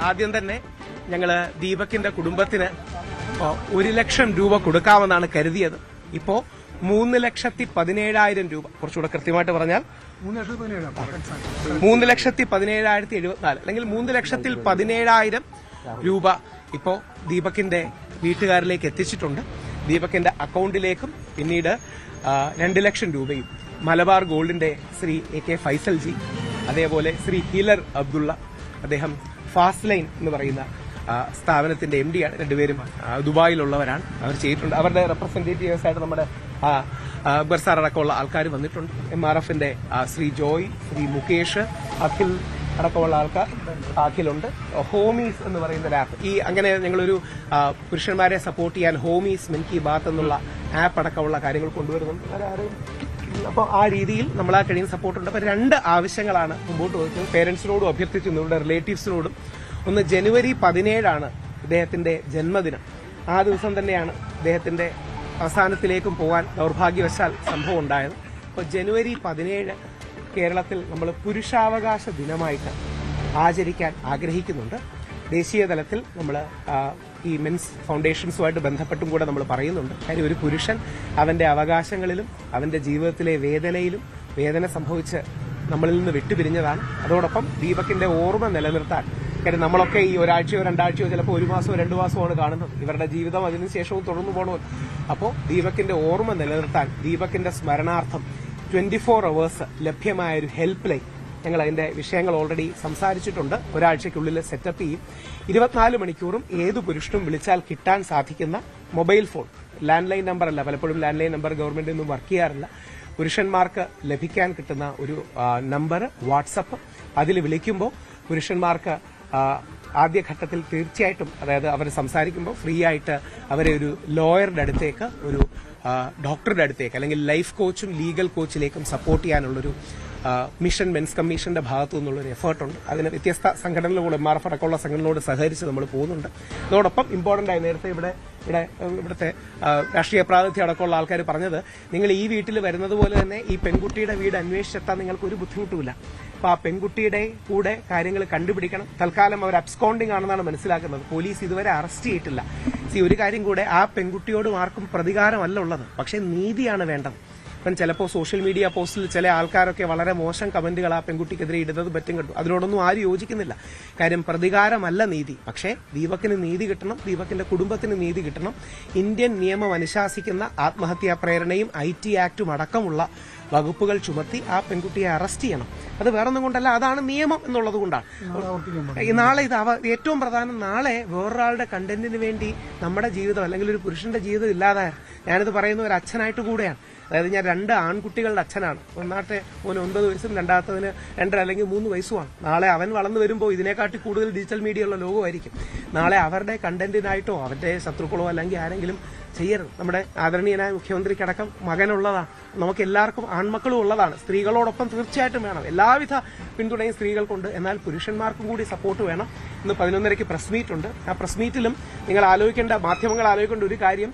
ആദ്യം തന്നെ ഞങ്ങള് ദീപകിന്റെ കുടുംബത്തിന് 1 ലക്ഷം രൂപ കൊടുക്കാമെന്നാണ് കരുതിയത്. ഇപ്പോ 3,17,000 രൂപ, കുറച്ചുകൂടെ കൃത്യമായിട്ട് പറഞ്ഞാൽ 3,17,074 അല്ലെങ്കിൽ 3,17,000 രൂപ ഇപ്പോ ദീപകിന്റെ വീട്ടുകാരിലേക്ക് എത്തിച്ചിട്ടുണ്ട്. ദീപകിന്റെ അക്കൌണ്ടിലേക്കും പിന്നീട് 2 ലക്ഷം രൂപയും മലബാർ ഗോൾഡിന്റെ ശ്രീ AK ഫൈസൽജി, അതേപോലെ ശ്രീ ഹീലർ അബ്ദുള്ള, അദ്ദേഹം ഫാസ്റ്റ് ലൈൻ എന്ന് പറയുന്ന സ്ഥാപനത്തിന്റെ MD ആണ്. രണ്ടുപേരും ദുബായിലുള്ളവരാണ്. അവർ ചെയ്തിട്ടുണ്ട്. അവരുടെ റെപ്രസെന്റേറ്റീവ്സ് ആയിട്ട് നമ്മുടെ അക്ബർ സാർ അടക്കമുള്ള ആൾക്കാർ വന്നിട്ടുണ്ട്. MRFന്റെ ശ്രീ ജോയ്, ശ്രീ മുകേഷ്, അഖിൽ അടക്കമുള്ള ആൾക്കാർ, അഖിലുണ്ട്. ഹോമീസ് എന്ന് പറയുന്ന ഒരു ആപ്പ്, അങ്ങനെ ഞങ്ങളൊരു പുരുഷന്മാരെ സപ്പോർട്ട് ചെയ്യാൻ ഹോമീസ് മൻ കി ബാത്ത് എന്നുള്ള ആപ്പ് അടക്കമുള്ള കാര്യങ്ങൾ കൊണ്ടുവരുന്നുണ്ട്. അപ്പോൾ ആ രീതിയിൽ നമ്മളാ കഴിയുന്ന സപ്പോർട്ടുണ്ട്. അപ്പോൾ 2 ആവശ്യങ്ങളാണ് മുമ്പോട്ട് വെക്കുന്നത്. പേരൻസിനോടും അഭ്യർത്ഥിച്ചു, നിങ്ങളുടെ റിലേറ്റീവ്സിനോടും. ഒന്ന്, ജനുവരി 17 ഇദ്ദേഹത്തിന്റെ ജന്മദിനം. ആ ദിവസം തന്നെയാണ് ഇദ്ദേഹത്തിന്റെ അവസാനത്തിലേക്കും പോകാൻ ദൗർഭാഗ്യവശാൽ സംഭവം ഉണ്ടായത്. അപ്പോൾ ജനുവരി 17 കേരളത്തിൽ നമ്മൾ പുരുഷാവകാശ ദിനമായിട്ട് ആചരിക്കാൻ ആഗ്രഹിക്കുന്നുണ്ട്. ദേശീയ തലത്തിൽ നമ്മൾ ഈ മെൻസ് ഫൗണ്ടേഷൻസുമായിട്ട് ബന്ധപ്പെട്ടും കൂടെ നമ്മൾ പറയുന്നുണ്ട്. കാര്യം ഒരു പുരുഷൻ അവന്റെ അവകാശങ്ങളിലും അവന്റെ ജീവിതത്തിലെ വേദന സംഭവിച്ച് നമ്മളിൽ നിന്ന് വിട്ടുപിരിഞ്ഞതാണ്. അതോടൊപ്പം ദീപകിന്റെ ഓർമ്മ നിലനിർത്താൻ, കാര്യം നമ്മളൊക്കെ ഈ ഒരാഴ്ചയോ 2 ആഴ്ചയോ ചിലപ്പോൾ 1 മാസമോ 2 മാസമാണ് കാണുന്നത്. ഇവരുടെ ജീവിതം അതിനുശേഷവും തുടർന്നു പോകണമല്ലോ. അപ്പോൾ ദീപകിന്റെ ഓർമ്മ നിലനിർത്താൻ, ദീപകിന്റെ സ്മരണാർത്ഥം 24 hours ലഭ്യമായ ഒരു ഹെൽപ്പ് ലൈൻ ഞങ്ങൾ അതിന്റെ വിഷയങ്ങൾ ഓൾറെഡി സംസാരിച്ചിട്ടുണ്ട്. ഒരാഴ്ചയ്ക്കുള്ളിൽ സെറ്റപ്പ് ചെയ്യും. 24 മണിക്കൂറും ഏതു പുരുഷനും വിളിച്ചാൽ കിട്ടാൻ സാധിക്കുന്ന mobile phone, land line number അല്ല, പലപ്പോഴും ലാൻഡ് ലൈൻ നമ്പർ ഗവൺമെന്റിൽ നിന്നും വർക്ക് ചെയ്യാറില്ല. പുരുഷന്മാർക്ക് ലഭിക്കാൻ കിട്ടുന്ന ഒരു നമ്പർ വാട്സപ്പ്, അതിൽ വിളിക്കുമ്പോൾ പുരുഷന്മാർക്ക് ആദ്യഘട്ടത്തിൽ തീർച്ചയായിട്ടും, അതായത് അവർ സംസാരിക്കുമ്പോൾ ഫ്രീ ആയിട്ട് അവരെ ഒരു ലോയറുടെ അടുത്തേക്ക്, ഒരു ഡോക്ടറുടെ അടുത്തേക്ക്, അല്ലെങ്കിൽ ലൈഫ് കോച്ചും ലീഗൽ കോച്ചിലേക്കും സപ്പോർട്ട് ചെയ്യാനുള്ളൊരു മിഷൻ മെൻസ് കമ്മീഷന്റെ ഭാഗത്തു നിന്നുള്ളൊരു എഫേർട്ടുണ്ട്. അതിന് വ്യത്യസ്ത സംഘടനകളോട്, MRF അടക്കമുള്ള സംഘടനകളോട് സഹകരിച്ച് നമ്മൾ പോകുന്നുണ്ട്. അതോടൊപ്പം ഇമ്പോർട്ടന്റ് ആയി നേരത്തെ ഇവിടുത്തെ രാഷ്ട്രീയ പ്രാതിനിധ്യം അടക്കമുള്ള ആൾക്കാർ പറഞ്ഞത്, നിങ്ങൾ ഈ വീട്ടിൽ വരുന്നത് പോലെ തന്നെ ഈ പെൺകുട്ടിയുടെ വീട് അന്വേഷിച്ചെത്താൻ നിങ്ങൾക്ക് ഒരു ബുദ്ധിമുട്ടുമില്ല. അപ്പൊ ആ പെൺകുട്ടിയുടെ കൂടെ കാര്യങ്ങൾ കണ്ടുപിടിക്കണം. തൽക്കാലം അവർ അബ്സ്കോണ്ടിങ് ആണെന്നാണ് മനസ്സിലാക്കുന്നത്. പോലീസ് ഇതുവരെ അറസ്റ്റ് ചെയ്തിട്ടില്ല. ഒരു കാര്യം കൂടെ, ആ പെൺകുട്ടിയോടും ആർക്കും പ്രതികാരമല്ല ഉള്ളത്, പക്ഷെ നീതിയാണ് വേണ്ടത്. ഇപ്പം ചിലപ്പോൾ സോഷ്യൽ മീഡിയ പോസ്റ്റിൽ ചില ആൾക്കാരൊക്കെ വളരെ മോശം കമന്റുകൾ ആ പെൺകുട്ടിക്കെതിരെ ഇടുന്നത് പറ്റും കണ്ടു. അതിനോടൊന്നും ആരും യോജിക്കുന്നില്ല. കാര്യം പ്രതികാരമല്ല നീതി. പക്ഷേ ദീപകിന് നീതി കിട്ടണം, ദീപകിന്റെ കുടുംബത്തിന് നീതി കിട്ടണം. ഇന്ത്യൻ നിയമം അനുശാസിക്കുന്ന ആത്മഹത്യാ പ്രേരണയും IT ആക്ടും അടക്കമുള്ള വകുപ്പുകൾ ചുമത്തി ആ പെൺകുട്ടിയെ അറസ്റ്റ് ചെയ്യണം. അത് വേറൊന്നും കൊണ്ടല്ല, അതാണ് നിയമം എന്നുള്ളത് കൊണ്ടാണ്. നാളെ ഏറ്റവും പ്രധാനം, നാളെ വേറൊരാളുടെ കണ്ടന്റിന് വേണ്ടി നമ്മുടെ ജീവിതം അല്ലെങ്കിൽ ഒരു പുരുഷന്റെ ജീവിതം ഇല്ലാതായ, ഞാനിത് പറയുന്ന ഒരു അച്ഛനായിട്ട് കൂടെയാണ്. അതായത് ഞാൻ 2 ആൺകുട്ടികളുടെ അച്ഛനാണ്. ഒന്നാമത്തെ മോന് 9 വയസ്സും രണ്ടാമത്തതിന് 2 അല്ലെങ്കിൽ 3 വയസ്സുമാണ്. നാളെ അവൻ വളർന്നു വരുമ്പോൾ ഇതിനെക്കാട്ടി കൂടുതൽ ഡിജിറ്റൽ മീഡിയ ഉള്ള ലോകമായിരിക്കും. നാളെ അവരുടെ കണ്ടന്റിനായിട്ടോ അവരുടെ ശത്രുക്കളോ അല്ലെങ്കിൽ ആരെങ്കിലും ചെയ്യരുത്. നമ്മുടെ ആദരണീയനായ മുഖ്യമന്ത്രിക്കടക്കം മകനുള്ളതാണ്, നമുക്ക് എല്ലാവർക്കും ആൺമക്കളും ഉള്ളതാണ്. സ്ത്രീകളോടൊപ്പം തീർച്ചയായിട്ടും വേണം എല്ലാവിധ പിന്തുണയും സ്ത്രീകൾക്കുണ്ട്. എന്നാൽ പുരുഷന്മാർക്കും കൂടി സപ്പോർട്ട് വേണം. ഇന്ന് 11:30 പ്രസ് മീറ്റ് ഉണ്ട്. ആ പ്രസ് മീറ്റിലും നിങ്ങൾ മാധ്യമങ്ങൾ ആലോചിക്കേണ്ട ഒരു കാര്യം,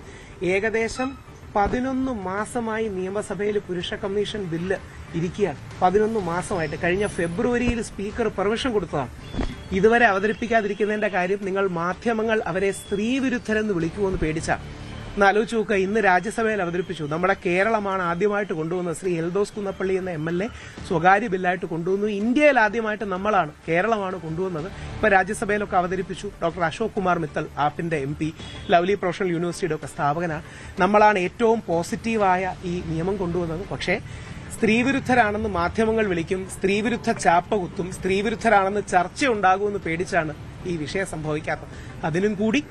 ഏകദേശം 11 മാസമായി നിയമസഭയിൽ പുരുഷ കമ്മീഷൻ ബില്ല് ഇരിക്കുകയാണ്. 11 മാസമായിട്ട്. കഴിഞ്ഞ ഫെബ്രുവരിയിൽ സ്പീക്കർ പെർമിഷൻ കൊടുത്തതാണ്. ഇതുവരെ അവതരിപ്പിക്കാതിരിക്കുന്നതിന്റെ കാര്യം, നിങ്ങൾ മാധ്യമങ്ങൾ അവരെ സ്ത്രീവിരുദ്ധരെന്ന് വിളിക്കുമെന്ന് പേടിച്ചാണ്. ഒന്ന് ആലോചിച്ച് നോക്കുക. ഇന്ന് രാജ്യസഭയിൽ അവതരിപ്പിച്ചു. നമ്മുടെ കേരളമാണ് ആദ്യമായിട്ട് കൊണ്ടുവന്നത്. ശ്രീ എൽദോസ് കുന്നപ്പള്ളി എന്ന MLA സ്വകാര്യ ബില്ലായിട്ട് കൊണ്ടുവന്നു. ഇന്ത്യയിൽ ആദ്യമായിട്ട് നമ്മളാണ്, കേരളമാണ് കൊണ്ടുവന്നത്. ഇപ്പൊ രാജ്യസഭയിലൊക്കെ അവതരിപ്പിച്ചു. ഡോക്ടർ അശോക് കുമാർ മിത്തൽ, ആപ്പിന്റെ MP, ലവ്ലി പ്രൊഫഷണൽ യൂണിവേഴ്സിറ്റിയുടെ ഒക്കെ സ്ഥാപകനാണ്. നമ്മളാണ് ഏറ്റവും പോസിറ്റീവായ ഈ നിയമം കൊണ്ടുവന്നത്. പക്ഷേ സ്ത്രീവിരുദ്ധരാണെന്ന് മാധ്യമങ്ങൾ വിളിക്കും, സ്ത്രീവിരുദ്ധ ചാപ്പ കുത്തും, സ്ത്രീവിരുദ്ധരാണെന്ന് ചർച്ചയുണ്ടാകുമെന്ന് പേടിച്ചാണ് ഈ വിഷയം സംഭവിക്കാത്തത്. അതിനും കൂടി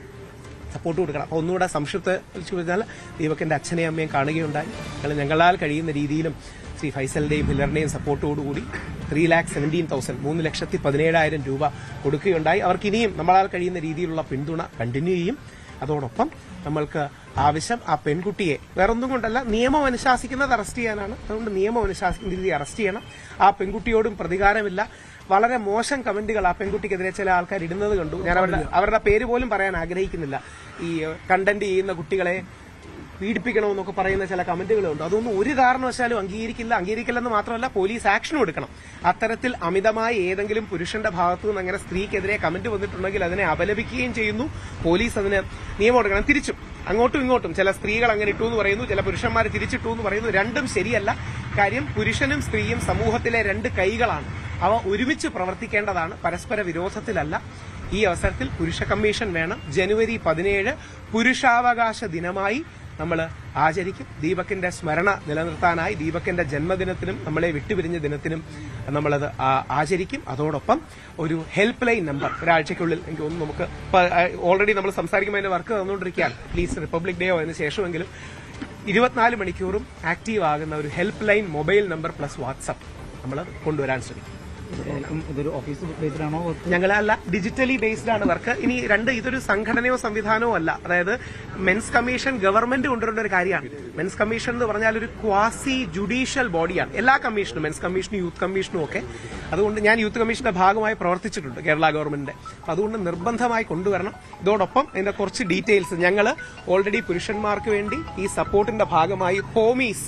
സപ്പോർട്ട് കൊടുക്കണം. അപ്പോൾ ഒന്നുകൂടെ സംക്ഷിപ്തിച്ചു പറഞ്ഞാൽ, ദീപകിന്റെ അച്ഛനെയും അമ്മയും കാണുകയുണ്ടായി. ഞങ്ങളാൽ കഴിയുന്ന രീതിയിലും ശ്രീ ഫൈസലിന്റെയും ഹില്ലറിന്റെയും സപ്പോർട്ടോടുകൂടി 3,17,000 3,17,000 രൂപ കൊടുക്കുകയുണ്ടായി. അവർക്ക് ഇനിയും നമ്മളാൽ കഴിയുന്ന രീതിയിലുള്ള പിന്തുണ കണ്ടിന്യൂ ചെയ്യും. അതോടൊപ്പം നമ്മൾക്ക് ആവശ്യം ആ പെൺകുട്ടിയെ വേറൊന്നും കൊണ്ടല്ല, നിയമം അനുശാസിക്കുന്നത് അറസ്റ്റ് ചെയ്യാനാണ്. അതുകൊണ്ട് നിയമം അനുശാസിക്കുന്ന രീതി അറസ്റ്റ് ചെയ്യണം. ആ പെൺകുട്ടിയോടും പ്രതികാരമില്ല. വളരെ മോശം കമന്റുകൾ ആ പെൺകുട്ടിക്കെതിരെ ചില ആൾക്കാർ ഇടുന്നത് കണ്ടു. ഞാൻ അവരുടെ പേര് പോലും പറയാൻ ആഗ്രഹിക്കുന്നില്ല. ഈ കണ്ടന്റ് ചെയ്യുന്ന കുട്ടികളെ പീഡിപ്പിക്കണമെന്നൊക്കെ പറയുന്ന ചില കമന്റുകളുണ്ട്. അതൊന്നും ഒരു കാരണവശാലും അംഗീകരിക്കില്ലെന്ന് മാത്രമല്ല പോലീസ് ആക്ഷനും എടുക്കണം. അത്തരത്തിൽ അമിതമായി ഏതെങ്കിലും പുരുഷന്റെ ഭാഗത്തു നിന്ന് അങ്ങനെ സ്ത്രീക്കെതിരെ കമന്റ് വന്നിട്ടുണ്ടെങ്കിൽ അതിനെ അപലപിക്കുകയും ചെയ്യുന്നു. പോലീസ് അതിന് നിയമം എടുക്കണം. തിരിച്ചും അങ്ങോട്ടും ഇങ്ങോട്ടും ചില സ്ത്രീകൾ അങ്ങനെ ഇട്ടു എന്ന് പറയുന്നു, ചില പുരുഷന്മാർ തിരിച്ചിട്ടു എന്ന് പറയുന്നു. രണ്ടും ശരിയല്ല. കാര്യം പുരുഷനും സ്ത്രീയും സമൂഹത്തിലെ രണ്ട് കൈകളാണ്. അവ ഒരുമിച്ച് പ്രവർത്തിക്കേണ്ടതാണ്, പരസ്പര വിരോധത്തിലല്ല. ഈ അവസരത്തിൽ പുരുഷ കമ്മീഷൻ വേണം. ജനുവരി 17 പുരുഷാവകാശ ദിനമായി നമ്മൾ ആചരിക്കും. ദീപകിന്റെ സ്മരണ നിലനിർത്താനായി ദീപകിന്റെ ജന്മദിനത്തിനും നമ്മളെ വിട്ടുപിരിഞ്ഞ ദിനത്തിനും നമ്മളത് ആചരിക്കും. അതോടൊപ്പം ഒരു ഹെൽപ്പ് ലൈൻ നമ്പർ ഒരാഴ്ചയ്ക്കുള്ളിൽ എനിക്ക് തോന്നുന്നു നമുക്ക് ഓൾറെഡി നമ്മൾ സംസാരിക്കുമ്പോൾ അതിന്റെ വർക്ക് തന്നുകൊണ്ടിരിക്കുകയാണ്. പ്ലീസ് റിപ്പബ്ലിക് ഡേയോ അതിന് ശേഷമെങ്കിലും 24 മണിക്കൂറും ആക്റ്റീവ് ആകുന്ന ഒരു help line mobile number plus WhatsApp നമ്മൾ കൊണ്ടുവരാൻ ശ്രമിക്കും. ഇതൊരു ഓഫീസ് ബേസ്ഡ് ആണോ? ഞങ്ങളല്ല, ഡിജിറ്റലി ബേസ്ഡ് ആണ് വർക്ക്. ഇനി ഇതൊരു സംഘടനയോ സംവിധാനമോ അല്ല. അതായത് മെൻസ് കമ്മീഷൻ ഗവൺമെന്റ് കൊണ്ടുവരേണ്ട ഒരു കാര്യമാണ്. മെൻസ് കമ്മീഷൻ എന്ന് പറഞ്ഞാൽ ഒരു ക്വാസി ജുഡീഷ്യൽ ബോഡിയാണ്. എല്ലാ കമ്മീഷനും, മെൻസ് കമ്മീഷനും യൂത്ത് കമ്മീഷനും ഒക്കെ. അതുകൊണ്ട് ഞാൻ യൂത്ത് കമ്മീഷന്റെ ഭാഗമായി പ്രവർത്തിച്ചിട്ടുണ്ട് കേരള ഗവൺമെന്റിന്റെ. അതുകൊണ്ട് നിർബന്ധമായി കൊണ്ടുവരണം. ഇതോടൊപ്പം അതിന്റെ കുറച്ച് ഡീറ്റെയിൽസ് ഞങ്ങൾ ഓൾറെഡി പുരുഷന്മാർക്ക് വേണ്ടി ഈ സപ്പോർട്ടിന്റെ ഭാഗമായി ഹോമീസ്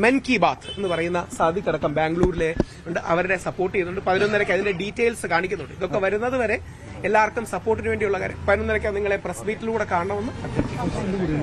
മെൻ കി ബാത്ത് എന്ന് പറയുന്ന സാദിഖടക്കം ബാംഗ്ലൂരിലെ ഉണ്ട്, അവരുടെ സപ്പോർട്ട് ചെയ്യുന്നുണ്ട്. 11:30 അതിന്റെ ഡീറ്റെയിൽസ് കാണിക്കുന്നുണ്ട്. ഇതൊക്കെ വരുന്നത് വരെ എല്ലാവർക്കും സപ്പോർട്ടിന് വേണ്ടിയുള്ള കാര്യം 11:30 നിങ്ങളെ പ്രസ് മീറ്റിലൂടെ കാണണമെന്ന് അഭ്യർത്ഥിക്കുന്നു.